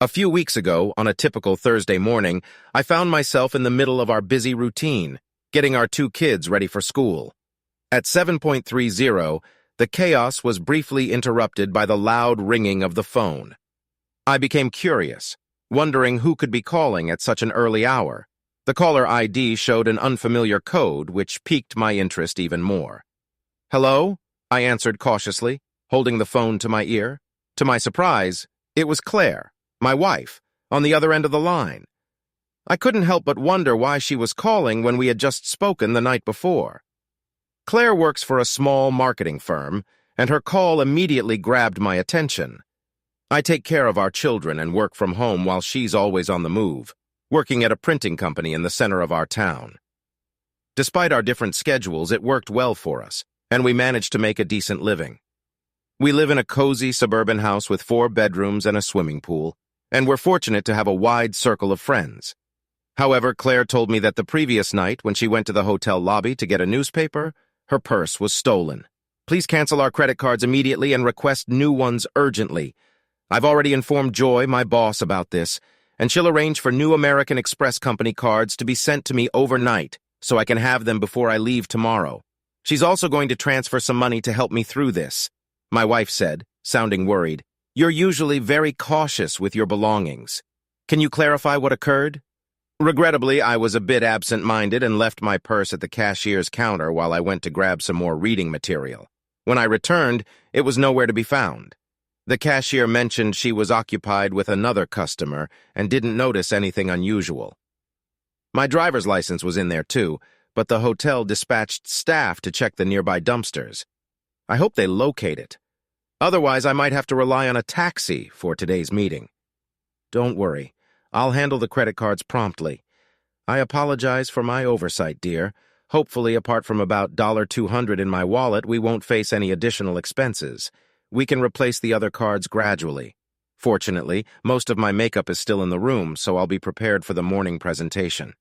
A few weeks ago, on a typical Thursday morning, I found myself in the middle of our busy routine, getting our two kids ready for school. At 7:30, the chaos was briefly interrupted by the loud ringing of the phone. I became curious, wondering who could be calling at such an early hour. The caller ID showed an unfamiliar code, which piqued my interest even more. "Hello?" I answered cautiously, holding the phone to my ear. To my surprise, it was Claire, my wife, on the other end of the line. I couldn't help but wonder why she was calling when we had just spoken the night before. Claire works for a small marketing firm, and her call immediately grabbed my attention. I take care of our children and work from home while she's always on the move, working at a printing company in the center of our town. Despite our different schedules, it worked well for us, and we managed to make a decent living. We live in a cozy suburban house with 4 bedrooms and a swimming pool, and we're fortunate to have a wide circle of friends. However, Claire told me that the previous night, when she went to the hotel lobby to get a newspaper, her purse was stolen. "Please cancel our credit cards immediately and request new ones urgently. I've already informed Joy, my boss, about this, and she'll arrange for new American Express Company cards to be sent to me overnight so I can have them before I leave tomorrow. She's also going to transfer some money to help me through this," my wife said, sounding worried. "You're usually very cautious with your belongings. Can you clarify what occurred?" Regrettably, I was a bit absent-minded and left my purse at the cashier's counter while I went to grab some more reading material. When I returned, it was nowhere to be found. The cashier mentioned she was occupied with another customer and didn't notice anything unusual. My driver's license was in there too, but the hotel dispatched staff to check the nearby dumpsters. I hope they locate it. Otherwise, I might have to rely on a taxi for today's meeting. "Don't worry. I'll handle the credit cards promptly. I apologize for my oversight, dear. Hopefully, apart from about $200 in my wallet, we won't face any additional expenses. We can replace the other cards gradually. Fortunately, most of my makeup is still in the room, so I'll be prepared for the morning presentation.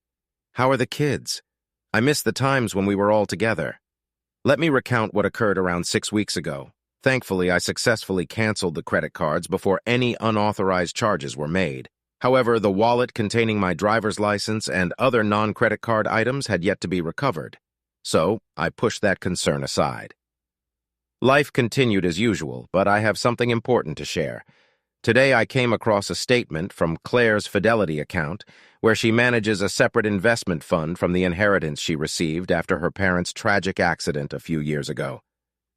How are the kids? I miss the times when we were all together." Let me recount what occurred around 6 weeks ago. Thankfully, I successfully canceled the credit cards before any unauthorized charges were made. However, the wallet containing my driver's license and other non-credit card items had yet to be recovered. So, I pushed that concern aside. Life continued as usual, but I have something important to share. Today I came across a statement from Claire's Fidelity account, where she manages a separate investment fund from the inheritance she received after her parents' tragic accident a few years ago.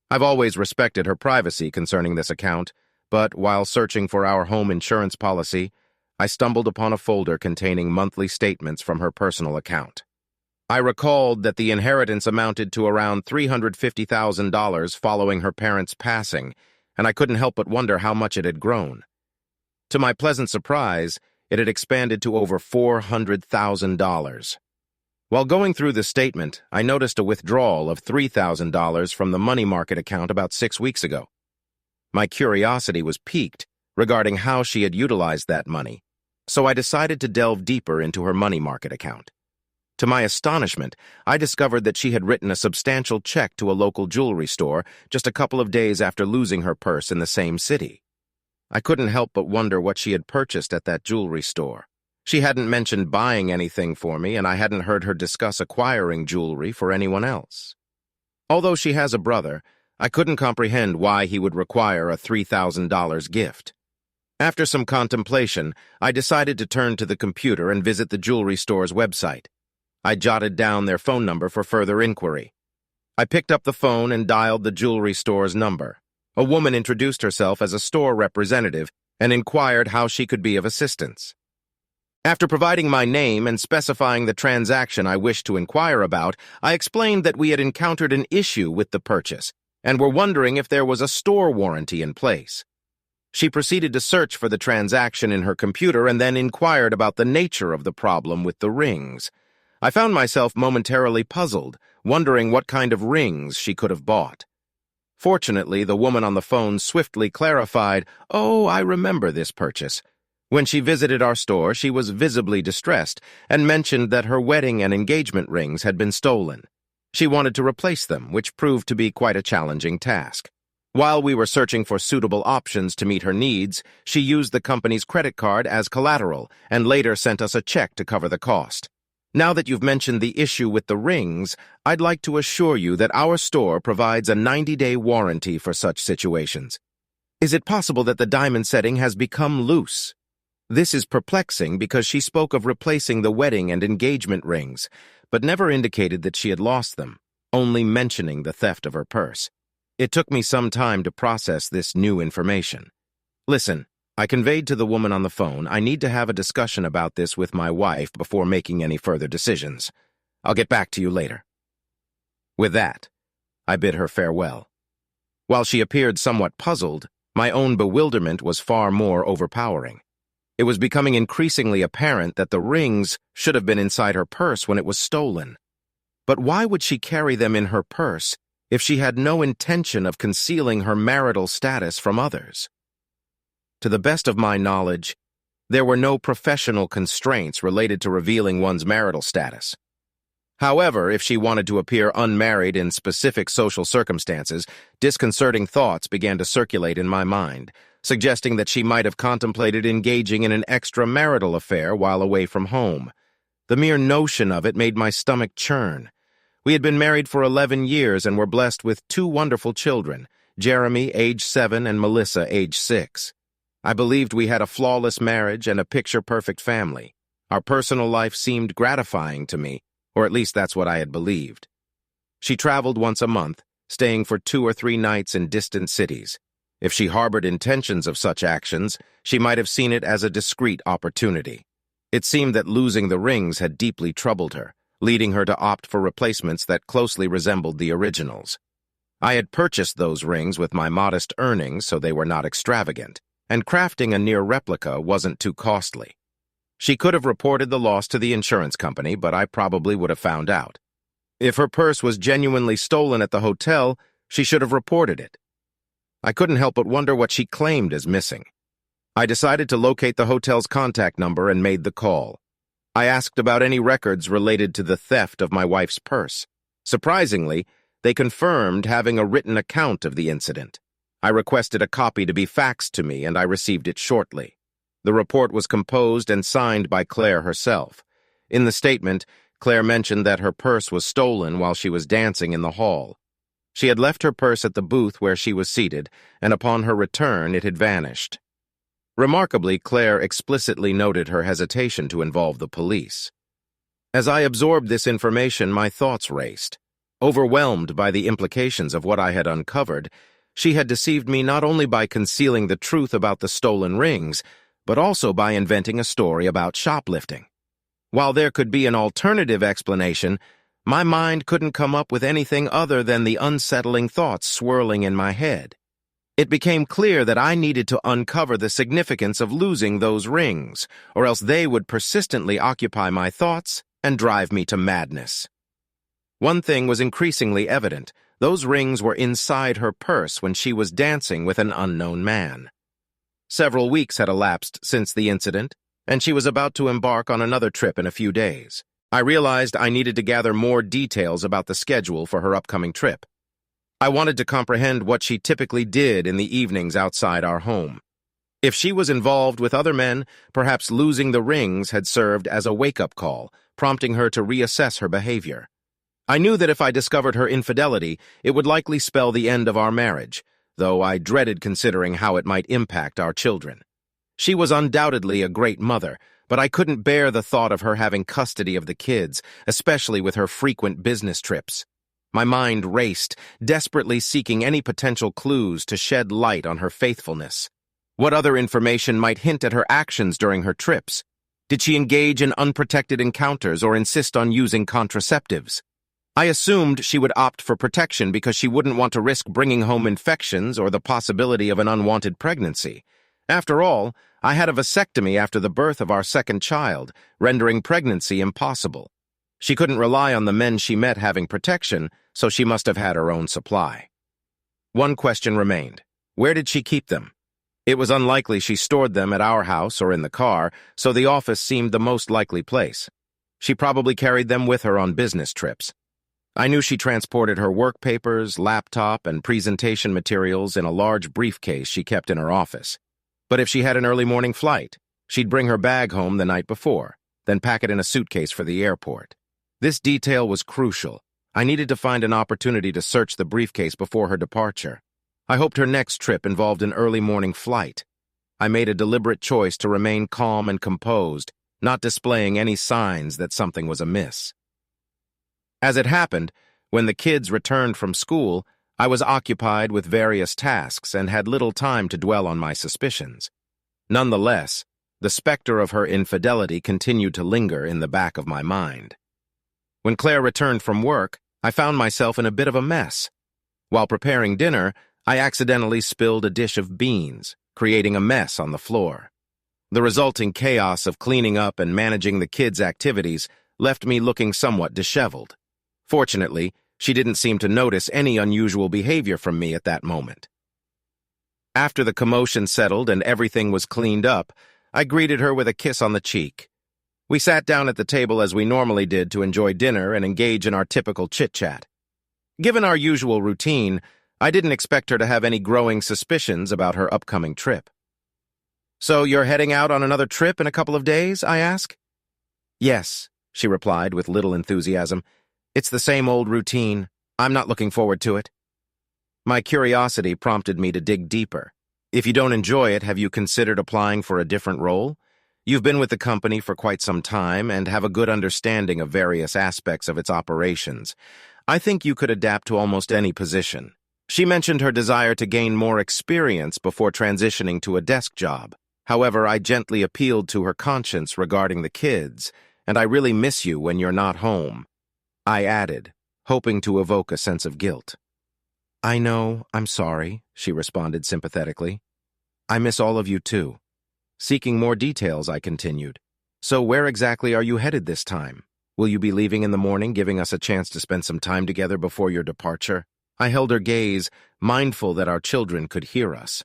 I've always respected her privacy concerning this account, but while searching for our home insurance policy, I stumbled upon a folder containing monthly statements from her personal account. I recalled that the inheritance amounted to around $350,000 following her parents' passing, and I couldn't help but wonder how much it had grown. To my pleasant surprise, it had expanded to over $400,000. While going through the statement, I noticed a withdrawal of $3,000 from the money market account about 6 weeks ago. My curiosity was piqued regarding how she had utilized that money, so I decided to delve deeper into her money market account. To my astonishment, I discovered that she had written a substantial check to a local jewelry store just a couple of days after losing her purse in the same city. I couldn't help but wonder what she had purchased at that jewelry store. She hadn't mentioned buying anything for me, and I hadn't heard her discuss acquiring jewelry for anyone else. Although she has a brother, I couldn't comprehend why he would require a $3,000 gift. After some contemplation, I decided to turn to the computer and visit the jewelry store's website. I jotted down their phone number for further inquiry. I picked up the phone and dialed the jewelry store's number. A woman introduced herself as a store representative and inquired how she could be of assistance. After providing my name and specifying the transaction I wished to inquire about, I explained that we had encountered an issue with the purchase and were wondering if there was a store warranty in place. She proceeded to search for the transaction in her computer and then inquired about the nature of the problem with the rings. I found myself momentarily puzzled, wondering what kind of rings she could have bought. Fortunately, the woman on the phone swiftly clarified, "Oh, I remember this purchase." When she visited our store, she was visibly distressed and mentioned that her wedding and engagement rings had been stolen. She wanted to replace them, which proved to be quite a challenging task. While we were searching for suitable options to meet her needs, she used the company's credit card as collateral and later sent us a check to cover the cost. Now that you've mentioned the issue with the rings, I'd like to assure you that our store provides a 90-day warranty for such situations. Is it possible that the diamond setting has become loose? This is perplexing because she spoke of replacing the wedding and engagement rings, but never indicated that she had lost them, only mentioning the theft of her purse. It took me some time to process this new information. Listen, I conveyed to the woman on the phone, I need to have a discussion about this with my wife before making any further decisions. I'll get back to you later. With that, I bid her farewell. While she appeared somewhat puzzled, my own bewilderment was far more overpowering. It was becoming increasingly apparent that the rings should have been inside her purse when it was stolen. But why would she carry them in her purse if she had no intention of concealing her marital status from others? To the best of my knowledge, there were no professional constraints related to revealing one's marital status. However, if she wanted to appear unmarried in specific social circumstances, disconcerting thoughts began to circulate in my mind, suggesting that she might have contemplated engaging in an extramarital affair while away from home. The mere notion of it made my stomach churn. We had been married for 11 years and were blessed with 2 wonderful children, Jeremy, age 7, and Melissa, age 6. I believed we had a flawless marriage and a picture-perfect family. Our personal life seemed gratifying to me, or at least that's what I had believed. She traveled once a month, staying for 2 or 3 nights in distant cities. If she harbored intentions of such actions, she might have seen it as a discreet opportunity. It seemed that losing the rings had deeply troubled her, leading her to opt for replacements that closely resembled the originals. I had purchased those rings with my modest earnings so they were not extravagant, and crafting a near replica wasn't too costly. She could have reported the loss to the insurance company, but I probably would have found out. If her purse was genuinely stolen at the hotel, she should have reported it. I couldn't help but wonder what she claimed as missing. I decided to locate the hotel's contact number and made the call. I asked about any records related to the theft of my wife's purse. Surprisingly, they confirmed having a written account of the incident. I requested a copy to be faxed to me, and I received it shortly. The report was composed and signed by Claire herself. In the statement, Claire mentioned that her purse was stolen while she was dancing in the hall. She had left her purse at the booth where she was seated, and upon her return it had vanished. Remarkably, Claire explicitly noted her hesitation to involve the police. As I absorbed this information, my thoughts raced. Overwhelmed by the implications of what I had uncovered, she had deceived me not only by concealing the truth about the stolen rings, but also by inventing a story about shoplifting. While there could be an alternative explanation, my mind couldn't come up with anything other than the unsettling thoughts swirling in my head. It became clear that I needed to uncover the significance of losing those rings, or else they would persistently occupy my thoughts and drive me to madness. One thing was increasingly evident. Those rings were inside her purse when she was dancing with an unknown man. Several weeks had elapsed since the incident, and she was about to embark on another trip in a few days. I realized I needed to gather more details about the schedule for her upcoming trip. I wanted to comprehend what she typically did in the evenings outside our home. If she was involved with other men, perhaps losing the rings had served as a wake-up call, prompting her to reassess her behavior. I knew that if I discovered her infidelity, it would likely spell the end of our marriage, though I dreaded considering how it might impact our children. She was undoubtedly a great mother, but I couldn't bear the thought of her having custody of the kids, especially with her frequent business trips. My mind raced, desperately seeking any potential clues to shed light on her faithfulness. What other information might hint at her actions during her trips? Did she engage in unprotected encounters or insist on using contraceptives? I assumed she would opt for protection because she wouldn't want to risk bringing home infections or the possibility of an unwanted pregnancy. After all, I had a vasectomy after the birth of our second child, rendering pregnancy impossible. She couldn't rely on the men she met having protection, so she must have had her own supply. One question remained. Where did she keep them? It was unlikely she stored them at our house or in the car, so the office seemed the most likely place. She probably carried them with her on business trips. I knew she transported her work papers, laptop, and presentation materials in a large briefcase she kept in her office. But if she had an early morning flight, she'd bring her bag home the night before, then pack it in a suitcase for the airport. This detail was crucial. I needed to find an opportunity to search the briefcase before her departure. I hoped her next trip involved an early morning flight. I made a deliberate choice to remain calm and composed, not displaying any signs that something was amiss. As it happened, when the kids returned from school, I was occupied with various tasks and had little time to dwell on my suspicions. Nonetheless, the specter of her infidelity continued to linger in the back of my mind. When Claire returned from work, I found myself in a bit of a mess. While preparing dinner, I accidentally spilled a dish of beans, creating a mess on the floor. The resulting chaos of cleaning up and managing the kids' activities left me looking somewhat disheveled. Fortunately, she didn't seem to notice any unusual behavior from me at that moment. After the commotion settled and everything was cleaned up, I greeted her with a kiss on the cheek. We sat down at the table as we normally did to enjoy dinner and engage in our typical chit-chat. Given our usual routine, I didn't expect her to have any growing suspicions about her upcoming trip. "So you're heading out on another trip in a couple of days?" I asked. "Yes," she replied with little enthusiasm. "It's the same old routine. I'm not looking forward to it." My curiosity prompted me to dig deeper. "If you don't enjoy it, have you considered applying for a different role? You've been with the company for quite some time and have a good understanding of various aspects of its operations. I think you could adapt to almost any position." She mentioned her desire to gain more experience before transitioning to a desk job. However, I gently appealed to her conscience regarding the kids, and "I really miss you when you're not home," I added, hoping to evoke a sense of guilt. "I know, I'm sorry," she responded sympathetically. "I miss all of you too." Seeking more details, I continued. "So where exactly are you headed this time? Will you be leaving in the morning, giving us a chance to spend some time together before your departure?" I held her gaze, mindful that our children could hear us.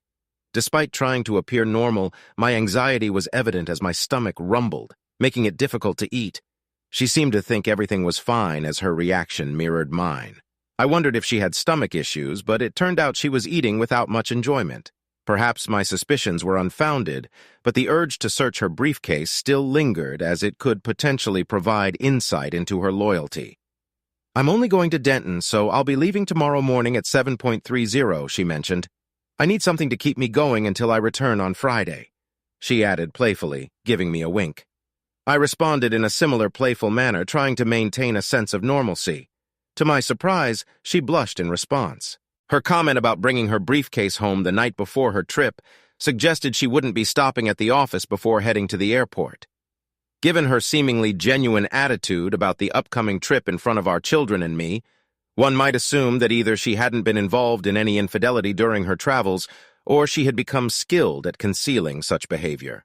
Despite trying to appear normal, my anxiety was evident as my stomach rumbled, making it difficult to eat. She seemed to think everything was fine as her reaction mirrored mine. I wondered if she had stomach issues, but it turned out she was eating without much enjoyment. Perhaps my suspicions were unfounded, but the urge to search her briefcase still lingered as it could potentially provide insight into her loyalty. "I'm only going to Denton, so I'll be leaving tomorrow morning at 7:30, she mentioned. "I need something to keep me going until I return on Friday," she added playfully, giving me a wink. I responded in a similar playful manner, trying to maintain a sense of normalcy. To my surprise, she blushed in response. Her comment about bringing her briefcase home the night before her trip suggested she wouldn't be stopping at the office before heading to the airport. Given her seemingly genuine attitude about the upcoming trip in front of our children and me, one might assume that either she hadn't been involved in any infidelity during her travels, or she had become skilled at concealing such behavior.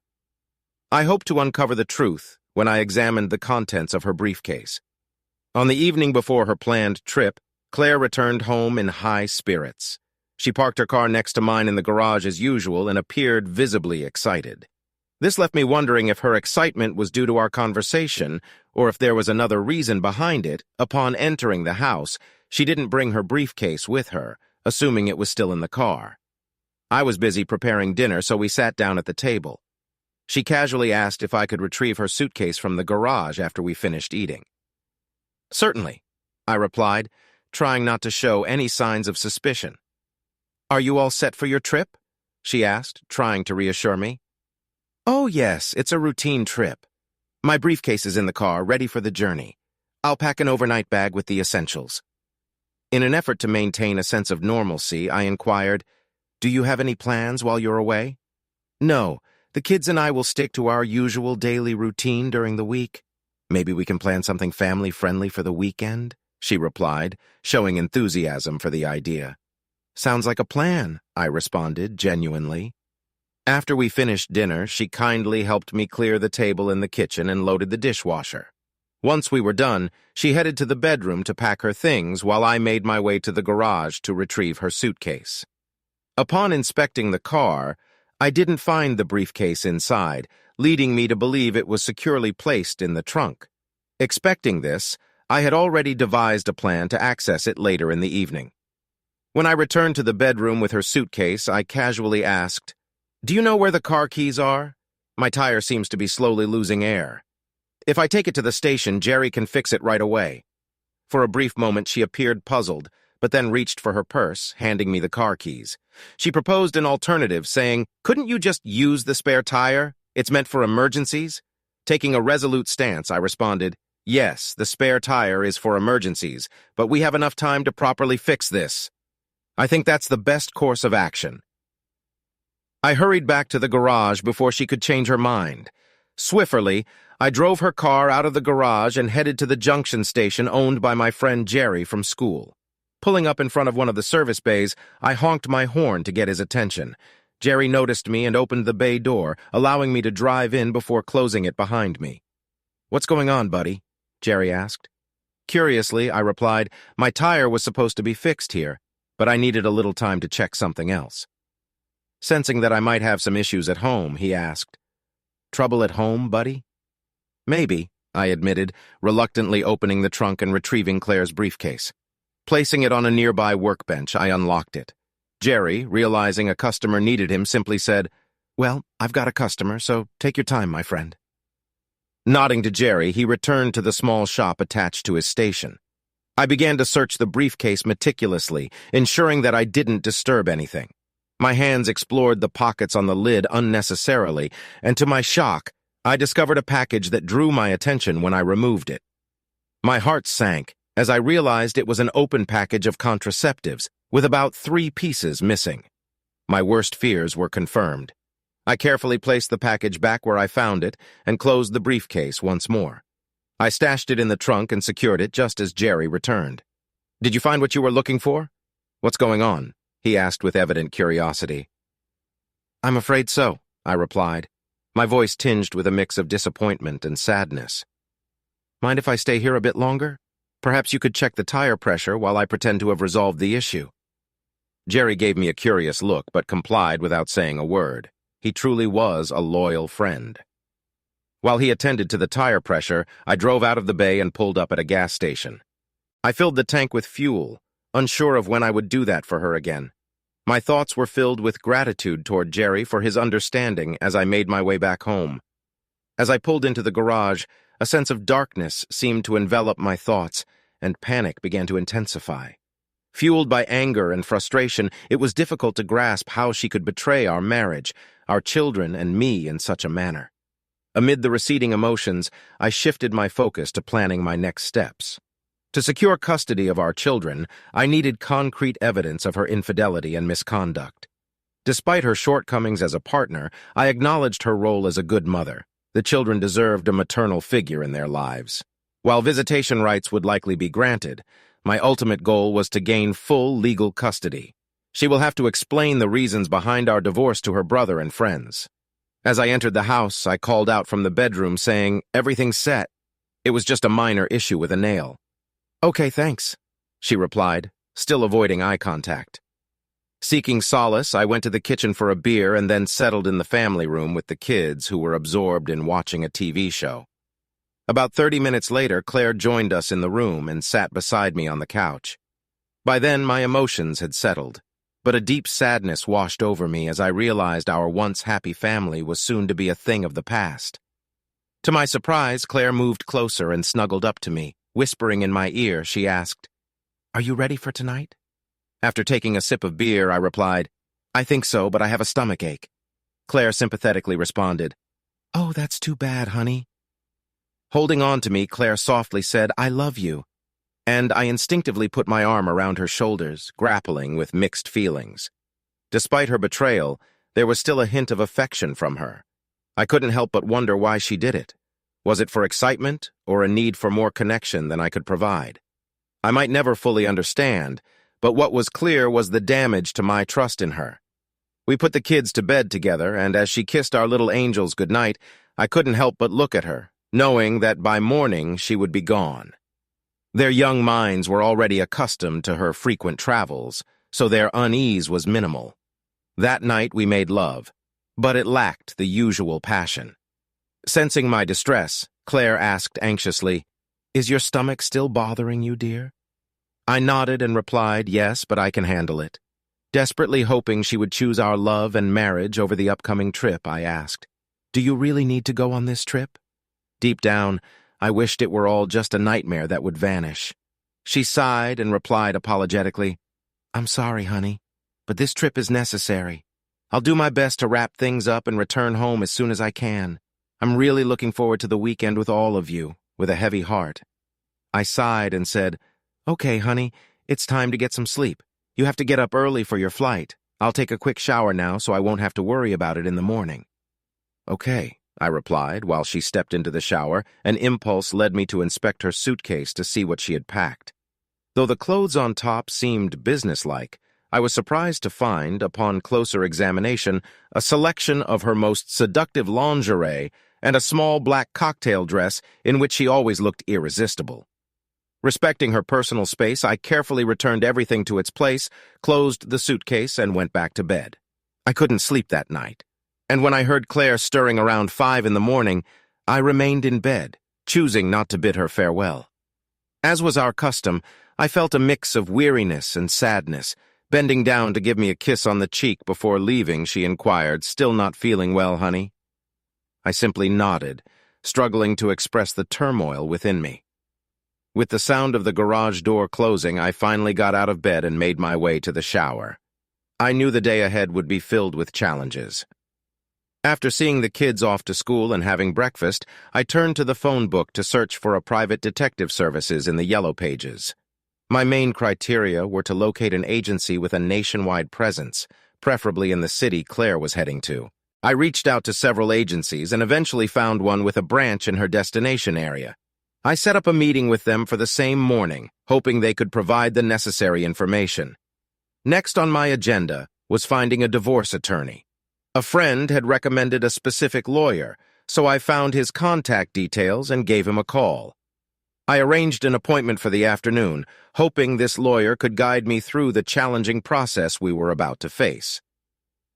I hoped to uncover the truth when I examined the contents of her briefcase. On the evening before her planned trip, Claire returned home in high spirits. She parked her car next to mine in the garage as usual and appeared visibly excited. This left me wondering if her excitement was due to our conversation or if there was another reason behind it. Upon entering the house, she didn't bring her briefcase with her, assuming it was still in the car. I was busy preparing dinner, so we sat down at the table. She casually asked if I could retrieve her suitcase from the garage after we finished eating. "Certainly," I replied, trying not to show any signs of suspicion. "Are you all set for your trip?" she asked, trying to reassure me. "Oh, yes, it's a routine trip. My briefcase is in the car, ready for the journey. I'll pack an overnight bag with the essentials." In an effort to maintain a sense of normalcy, I inquired, "Do you have any plans while you're away?" "No, the kids and I will stick to our usual daily routine during the week. Maybe we can plan something family-friendly for the weekend," she replied, showing enthusiasm for the idea. "Sounds like a plan," I responded, genuinely. After we finished dinner, she kindly helped me clear the table in the kitchen and loaded the dishwasher. Once we were done, she headed to the bedroom to pack her things while I made my way to the garage to retrieve her suitcase. Upon inspecting the car, I didn't find the briefcase inside, leading me to believe it was securely placed in the trunk. Expecting this, I had already devised a plan to access it later in the evening. When I returned to the bedroom with her suitcase, I casually asked, "Do you know where the car keys are? My tire seems to be slowly losing air. If I take it to the station, Jerry can fix it right away." For a brief moment, she appeared puzzled, but then reached for her purse, handing me the car keys. She proposed an alternative, saying, "Couldn't you just use the spare tire? It's meant for emergencies." Taking a resolute stance, I responded, "Yes, the spare tire is for emergencies, but we have enough time to properly fix this. I think that's the best course of action." I hurried back to the garage before she could change her mind. Swiftly, I drove her car out of the garage and headed to the junction station owned by my friend Jerry from school. Pulling up in front of one of the service bays, I honked my horn to get his attention. Jerry noticed me and opened the bay door, allowing me to drive in before closing it behind me. "What's going on, buddy?" Jerry asked. Curiously, I replied, "My tire was supposed to be fixed here, but I needed a little time to check something else." Sensing that I might have some issues at home, he asked, "Trouble at home, buddy?" "Maybe," I admitted, reluctantly opening the trunk and retrieving Claire's briefcase. Placing it on a nearby workbench, I unlocked it. Jerry, realizing a customer needed him, simply said, "Well, I've got a customer, so take your time, my friend." Nodding to Jerry, he returned to the small shop attached to his station. I began to search the briefcase meticulously, ensuring that I didn't disturb anything. My hands explored the pockets on the lid unnecessarily, and to my shock, I discovered a package that drew my attention when I removed it. My heart sank as I realized it was an open package of contraceptives, with about 3 pieces missing. My worst fears were confirmed. I carefully placed the package back where I found it and closed the briefcase once more. I stashed it in the trunk and secured it just as Jerry returned. "Did you find what you were looking for? What's going on?" he asked with evident curiosity. "I'm afraid so," I replied, my voice tinged with a mix of disappointment and sadness. "Mind if I stay here a bit longer? Perhaps you could check the tire pressure while I pretend to have resolved the issue." Jerry gave me a curious look, but complied without saying a word. He truly was a loyal friend. While he attended to the tire pressure, I drove out of the bay and pulled up at a gas station. I filled the tank with fuel, unsure of when I would do that for her again. My thoughts were filled with gratitude toward Jerry for his understanding as I made my way back home. As I pulled into the garage, a sense of darkness seemed to envelop my thoughts, and panic began to intensify. Fueled by anger and frustration, it was difficult to grasp how she could betray our marriage, our children, and me in such a manner. Amid the receding emotions, I shifted my focus to planning my next steps. To secure custody of our children, I needed concrete evidence of her infidelity and misconduct. Despite her shortcomings as a partner, I acknowledged her role as a good mother. The children deserved a maternal figure in their lives. While visitation rights would likely be granted, my ultimate goal was to gain full legal custody. She will have to explain the reasons behind our divorce to her brother and friends. As I entered the house, I called out from the bedroom saying, "Everything's set. It was just a minor issue with a nail." "Okay, thanks," she replied, still avoiding eye contact. Seeking solace, I went to the kitchen for a beer and then settled in the family room with the kids who were absorbed in watching a TV show. About 30 minutes later, Claire joined us in the room and sat beside me on the couch. By then, my emotions had settled, but a deep sadness washed over me as I realized our once happy family was soon to be a thing of the past. To my surprise, Claire moved closer and snuggled up to me. Whispering in my ear, she asked, "Are you ready for tonight?" After taking a sip of beer, I replied, "I think so, but I have a stomachache." Claire sympathetically responded, "Oh, that's too bad, honey." Holding on to me, Claire softly said, "I love you," and I instinctively put my arm around her shoulders, grappling with mixed feelings. Despite her betrayal, there was still a hint of affection from her. I couldn't help but wonder why she did it. Was it for excitement or a need for more connection than I could provide? I might never fully understand, but what was clear was the damage to my trust in her. We put the kids to bed together, and as she kissed our little angels goodnight, I couldn't help but look at her, knowing that by morning she would be gone. Their young minds were already accustomed to her frequent travels, so their unease was minimal. That night we made love, but it lacked the usual passion. Sensing my distress, Claire asked anxiously, Is your stomach still bothering you, dear? I nodded and replied, yes, but I can handle it. Desperately hoping she would choose our love and marriage over the upcoming trip, I asked, do you really need to go on this trip? Deep down, I wished it were all just a nightmare that would vanish. She sighed and replied apologetically, I'm sorry, honey, but this trip is necessary. I'll do my best to wrap things up and return home as soon as I can. I'm really looking forward to the weekend with all of you, with a heavy heart. I sighed and said, okay, honey, it's time to get some sleep. You have to get up early for your flight. I'll take a quick shower now so I won't have to worry about it in the morning. Okay, I replied while she stepped into the shower. An impulse led me to inspect her suitcase to see what she had packed. Though the clothes on top seemed businesslike, I was surprised to find, upon closer examination, a selection of her most seductive lingerie and a small black cocktail dress in which she always looked irresistible. Respecting her personal space, I carefully returned everything to its place, closed the suitcase, and went back to bed. I couldn't sleep that night, and when I heard Claire stirring around 5 in the morning, I remained in bed, choosing not to bid her farewell. As was our custom, I felt a mix of weariness and sadness. Bending down to give me a kiss on the cheek before leaving, she inquired, still not feeling well, honey? I simply nodded, struggling to express the turmoil within me. With the sound of the garage door closing, I finally got out of bed and made my way to the shower. I knew the day ahead would be filled with challenges. After seeing the kids off to school and having breakfast, I turned to the phone book to search for a private detective services in the yellow pages. My main criteria were to locate an agency with a nationwide presence, preferably in the city Claire was heading to. I reached out to several agencies and eventually found one with a branch in her destination area. I set up a meeting with them for the same morning, hoping they could provide the necessary information. Next on my agenda was finding a divorce attorney. A friend had recommended a specific lawyer, so I found his contact details and gave him a call. I arranged an appointment for the afternoon, hoping this lawyer could guide me through the challenging process we were about to face.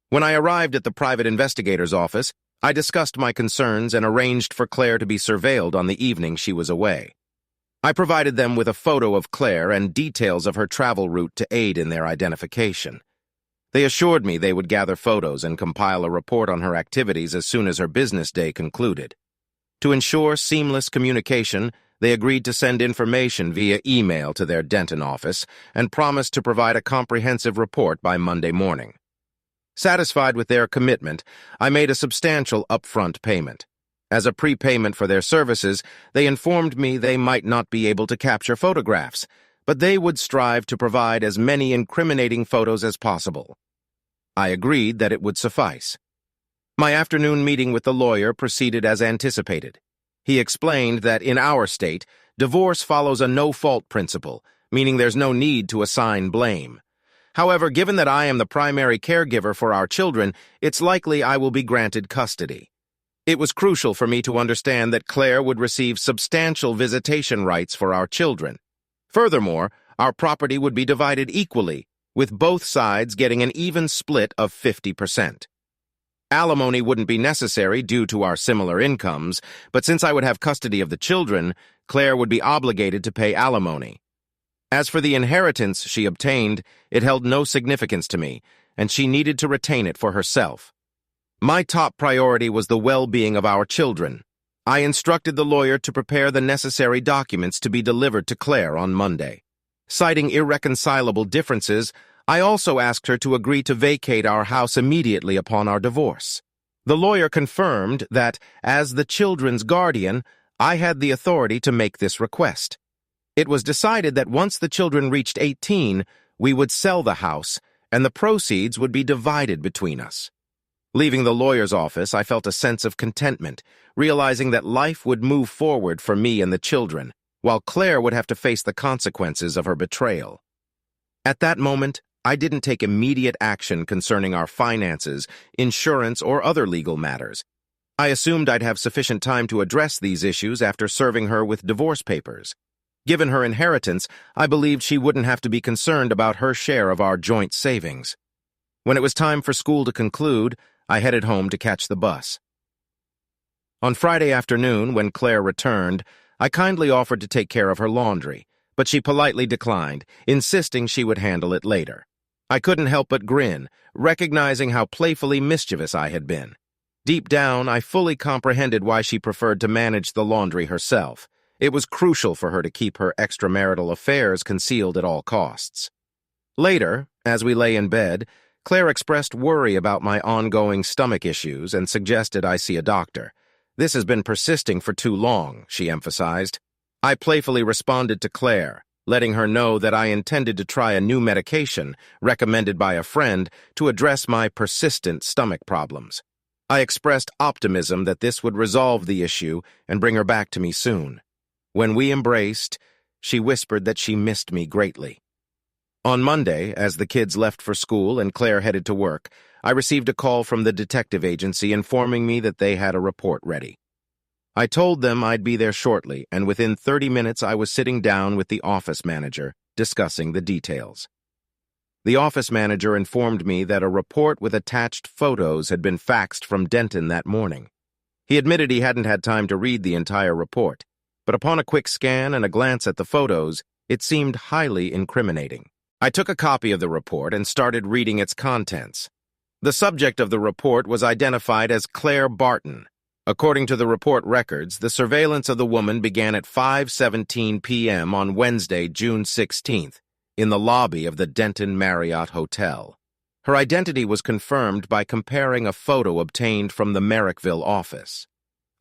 When I arrived at the private investigator's office, I discussed my concerns and arranged for Claire to be surveilled on the evening she was away. I provided them with a photo of Claire and details of her travel route to aid in their identification. They assured me they would gather photos and compile a report on her activities as soon as her business day concluded. To ensure seamless communication, they agreed to send information via email to their Denton office and promised to provide a comprehensive report by Monday morning. Satisfied with their commitment, I made a substantial upfront payment. As a prepayment for their services, they informed me they might not be able to capture photographs, but they would strive to provide as many incriminating photos as possible. I agreed that it would suffice. My afternoon meeting with the lawyer proceeded as anticipated. He explained that in our state, divorce follows a no-fault principle, meaning there's no need to assign blame. However, given that I am the primary caregiver for our children, it's likely I will be granted custody. It was crucial for me to understand that Claire would receive substantial visitation rights for our children. Furthermore, our property would be divided equally, with both sides getting an even split of 50%. Alimony wouldn't be necessary due to our similar incomes, but since I would have custody of the children, Claire would be obligated to pay alimony. As for the inheritance she obtained, it held no significance to me, and she needed to retain it for herself. My top priority was the well-being of our children. I instructed the lawyer to prepare the necessary documents to be delivered to Claire on Monday. Citing irreconcilable differences, I also asked her to agree to vacate our house immediately upon our divorce. The lawyer confirmed that, as the children's guardian, I had the authority to make this request. It was decided that once the children reached 18, we would sell the house, and the proceeds would be divided between us. Leaving the lawyer's office, I felt a sense of contentment, realizing that life would move forward for me and the children, while Claire would have to face the consequences of her betrayal. At that moment, I didn't take immediate action concerning our finances, insurance, or other legal matters. I assumed I'd have sufficient time to address these issues after serving her with divorce papers. Given her inheritance, I believed she wouldn't have to be concerned about her share of our joint savings. When it was time for school to conclude, I headed home to catch the bus. On Friday afternoon, when Claire returned, I kindly offered to take care of her laundry, but she politely declined, insisting she would handle it later. I couldn't help but grin, recognizing how playfully mischievous I had been. Deep down, I fully comprehended why she preferred to manage the laundry herself. It was crucial for her to keep her extramarital affairs concealed at all costs. Later, as we lay in bed, Claire expressed worry about my ongoing stomach issues and suggested I see a doctor. "This has been persisting for too long," she emphasized. I playfully responded to Claire, letting her know that I intended to try a new medication recommended by a friend to address my persistent stomach problems. I expressed optimism that this would resolve the issue and bring her back to me soon. When we embraced, she whispered that she missed me greatly. On Monday, as the kids left for school and Claire headed to work, I received a call from the detective agency informing me that they had a report ready. I told them I'd be there shortly, and within 30 minutes I was sitting down with the office manager, discussing the details. The office manager informed me that a report with attached photos had been faxed from Denton that morning. He admitted he hadn't had time to read the entire report, but upon a quick scan and a glance at the photos, it seemed highly incriminating. I took a copy of the report and started reading its contents. The subject of the report was identified as Claire Barton. According to the report records, the surveillance of the woman began at 5:17 p.m. on Wednesday, June 16th, in the lobby of the Denton Marriott Hotel. Her identity was confirmed by comparing a photo obtained from the Merrickville office.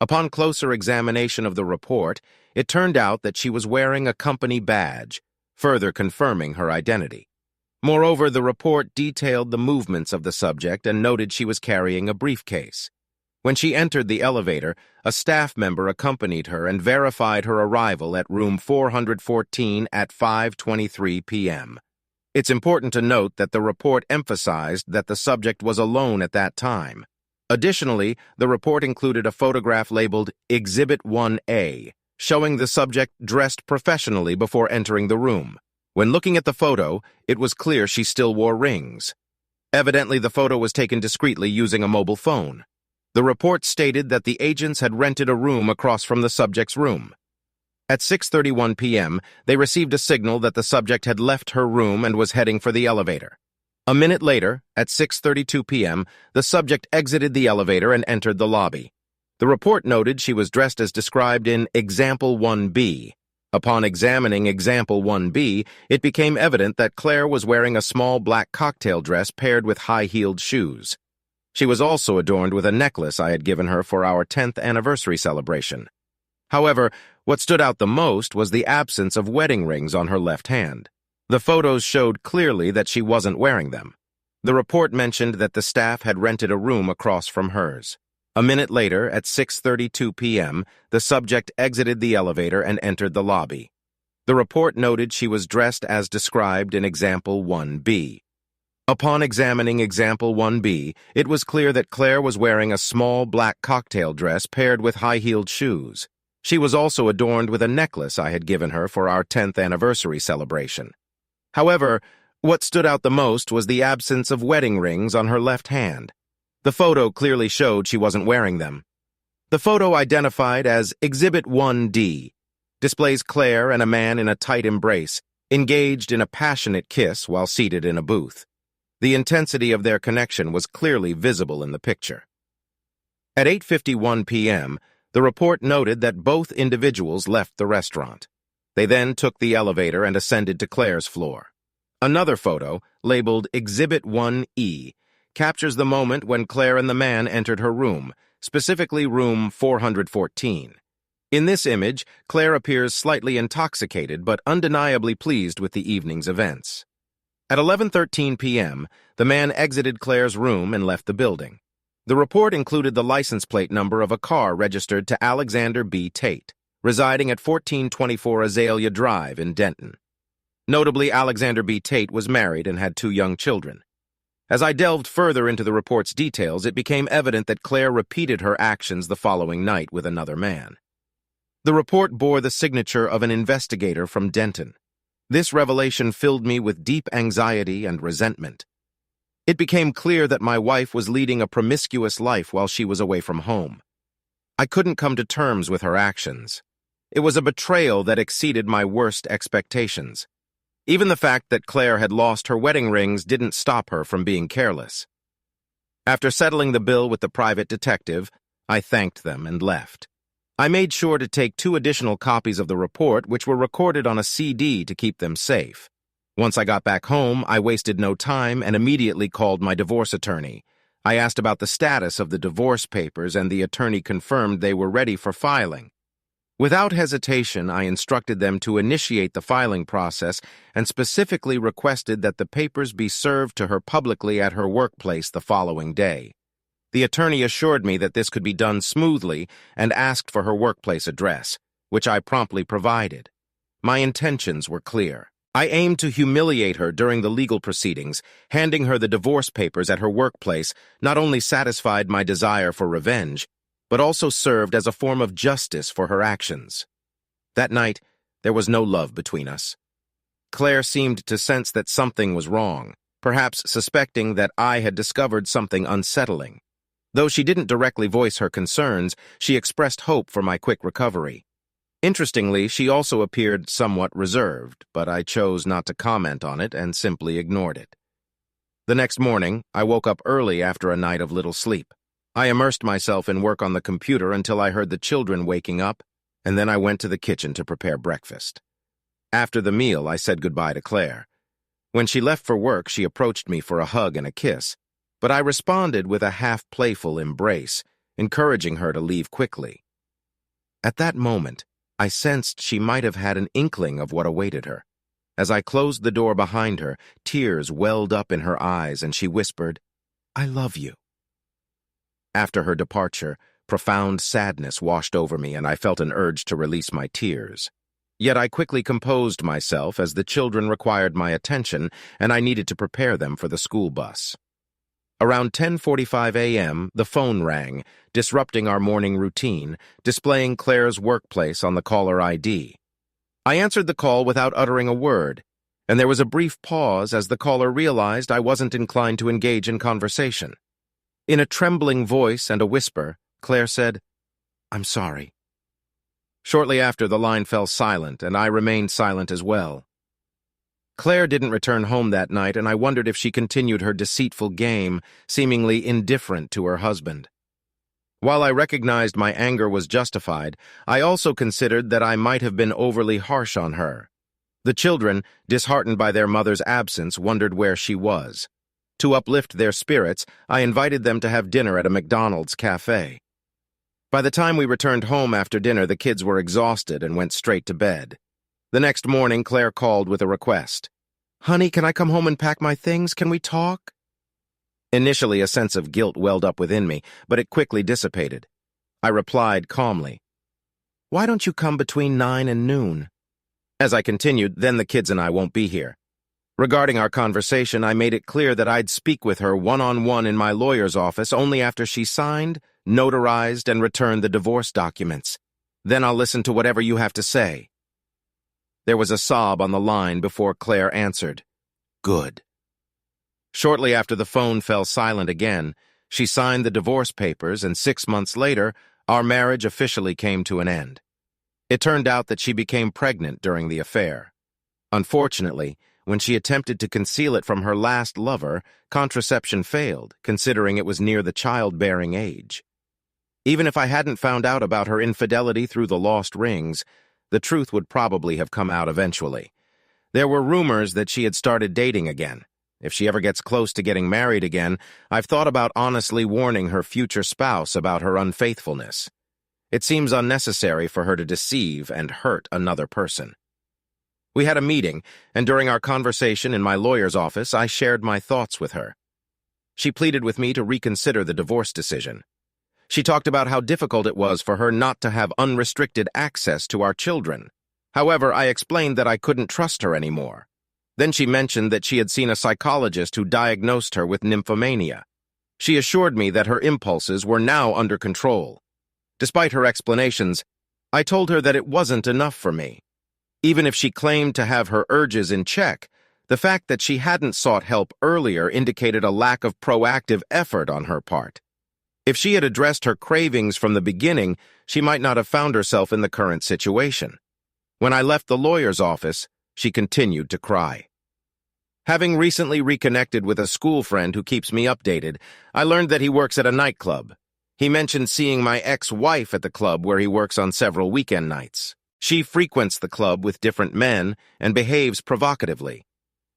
Upon closer examination of the report, it turned out that she was wearing a company badge, further confirming her identity. Moreover, the report detailed the movements of the subject and noted she was carrying a briefcase. When she entered the elevator, a staff member accompanied her and verified her arrival at room 414 at 5:23 p.m. It's important to note that the report emphasized that the subject was alone at that time. Additionally, the report included a photograph labeled Exhibit 1A, showing the subject dressed professionally before entering the room. When looking at the photo, it was clear she still wore rings. Evidently, the photo was taken discreetly using a mobile phone. The report stated that the agents had rented a room across from the subject's room. At 6:31 p.m., they received a signal that the subject had left her room and was heading for the elevator. A minute later, at 6:32 p.m., the subject exited the elevator and entered the lobby. The report noted she was dressed as described in Example 1B. Upon examining Example 1B, it became evident that Claire was wearing a small black cocktail dress paired with high-heeled shoes. She was also adorned with a necklace I had given her for our 10th anniversary celebration. However, what stood out the most was the absence of wedding rings on her left hand. The photos showed clearly that she wasn't wearing them. The report mentioned that the staff had rented a room across from hers. A minute later, at 6:32 p.m., the subject exited the elevator and entered the lobby. The report noted she was dressed as described in Example 1B. Upon examining Example 1B, it was clear that Claire was wearing a small black cocktail dress paired with high-heeled shoes. She was also adorned with a necklace I had given her for our 10th anniversary celebration. However, what stood out the most was the absence of wedding rings on her left hand. The photo clearly showed she wasn't wearing them. The photo, identified as Exhibit 1D, displays Claire and a man in a tight embrace, engaged in a passionate kiss while seated in a booth. The intensity of their connection was clearly visible in the picture. At 8:51 p.m., the report noted that both individuals left the restaurant. They then took the elevator and ascended to Claire's floor. Another photo, labeled Exhibit 1E, captures the moment when Claire and the man entered her room, specifically room 414. In this image, Claire appears slightly intoxicated but undeniably pleased with the evening's events. At 11:13 p.m., the man exited Claire's room and left the building. The report included the license plate number of a car registered to Alexander B. Tate, residing at 1424 Azalea Drive in Denton. Notably, Alexander B. Tate was married and had 2 young children. As I delved further into the report's details, it became evident that Claire repeated her actions the following night with another man. The report bore the signature of an investigator from Denton. This revelation filled me with deep anxiety and resentment. It became clear that my wife was leading a promiscuous life while she was away from home. I couldn't come to terms with her actions. It was a betrayal that exceeded my worst expectations. Even the fact that Claire had lost her wedding rings didn't stop her from being careless. After settling the bill with the private detective, I thanked them and left. I made sure to take 2 additional copies of the report, which were recorded on a CD to keep them safe. Once I got back home, I wasted no time and immediately called my divorce attorney. I asked about the status of the divorce papers, and the attorney confirmed they were ready for filing. Without hesitation, I instructed them to initiate the filing process and specifically requested that the papers be served to her publicly at her workplace the following day. The attorney assured me that this could be done smoothly and asked for her workplace address, which I promptly provided. My intentions were clear. I aimed to humiliate her during the legal proceedings. Handing her the divorce papers at her workplace not only satisfied my desire for revenge, but also served as a form of justice for her actions. That night, there was no love between us. Claire seemed to sense that something was wrong, perhaps suspecting that I had discovered something unsettling. Though she didn't directly voice her concerns, she expressed hope for my quick recovery. Interestingly, she also appeared somewhat reserved, but I chose not to comment on it and simply ignored it. The next morning, I woke up early after a night of little sleep. I immersed myself in work on the computer until I heard the children waking up, and then I went to the kitchen to prepare breakfast. After the meal, I said goodbye to Claire. When she left for work, she approached me for a hug and a kiss, but I responded with a half-playful embrace, encouraging her to leave quickly. At that moment, I sensed she might have had an inkling of what awaited her. As I closed the door behind her, tears welled up in her eyes and she whispered, "I love you." After her departure, profound sadness washed over me and I felt an urge to release my tears. Yet I quickly composed myself as the children required my attention and I needed to prepare them for the school bus. Around 10:45 a.m., the phone rang, disrupting our morning routine, displaying Claire's workplace on the caller ID. I answered the call without uttering a word, and there was a brief pause as the caller realized I wasn't inclined to engage in conversation. In a trembling voice and a whisper, Claire said, "I'm sorry." Shortly after, the line fell silent, and I remained silent as well. Claire didn't return home that night, and I wondered if she continued her deceitful game, seemingly indifferent to her husband. While I recognized my anger was justified, I also considered that I might have been overly harsh on her. The children, disheartened by their mother's absence, wondered where she was. To uplift their spirits, I invited them to have dinner at a McDonald's cafe. By the time we returned home after dinner, the kids were exhausted and went straight to bed. The next morning, Claire called with a request. "Honey, can I come home and pack my things? Can we talk?" Initially, a sense of guilt welled up within me, but it quickly dissipated. I replied calmly, "Why don't you come between 9 and noon?" As I continued, "Then the kids and I won't be here." Regarding our conversation, I made it clear that I'd speak with her one-on-one in my lawyer's office only after she signed, notarized, and returned the divorce documents. "Then I'll listen to whatever you have to say." There was a sob on the line before Claire answered, "Good." Shortly after the phone fell silent again, she signed the divorce papers, and 6 months later, our marriage officially came to an end. It turned out that she became pregnant during the affair. Unfortunately, when she attempted to conceal it from her last lover, contraception failed, considering it was near the childbearing age. Even if I hadn't found out about her infidelity through the lost rings, the truth would probably have come out eventually. There were rumors that she had started dating again. If she ever gets close to getting married again, I've thought about honestly warning her future spouse about her unfaithfulness. It seems unnecessary for her to deceive and hurt another person. We had a meeting, and during our conversation in my lawyer's office, I shared my thoughts with her. She pleaded with me to reconsider the divorce decision. She talked about how difficult it was for her not to have unrestricted access to our children. However, I explained that I couldn't trust her anymore. Then she mentioned that she had seen a psychologist who diagnosed her with nymphomania. She assured me that her impulses were now under control. Despite her explanations, I told her that it wasn't enough for me. Even if she claimed to have her urges in check, the fact that she hadn't sought help earlier indicated a lack of proactive effort on her part. If she had addressed her cravings from the beginning, she might not have found herself in the current situation. When I left the lawyer's office, she continued to cry. Having recently reconnected with a school friend who keeps me updated, I learned that he works at a nightclub. He mentioned seeing my ex-wife at the club where he works on several weekend nights. She frequents the club with different men and behaves provocatively.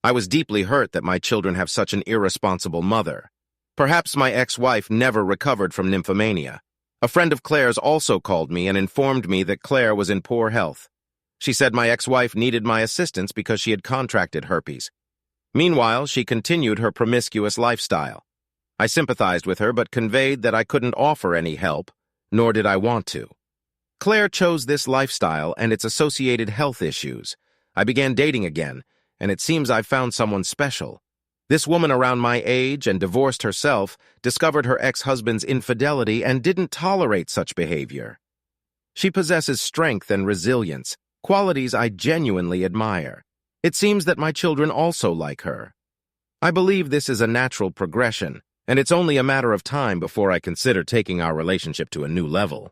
I was deeply hurt that my children have such an irresponsible mother. Perhaps my ex-wife never recovered from nymphomania. A friend of Claire's also called me and informed me that Claire was in poor health. She said my ex-wife needed my assistance because she had contracted herpes. Meanwhile, she continued her promiscuous lifestyle. I sympathized with her but conveyed that I couldn't offer any help, nor did I want to. Claire chose this lifestyle and its associated health issues. I began dating again, and it seems I've found someone special. This woman around my age and divorced herself discovered her ex-husband's infidelity and didn't tolerate such behavior. She possesses strength and resilience, qualities I genuinely admire. It seems that my children also like her. I believe this is a natural progression, and it's only a matter of time before I consider taking our relationship to a new level.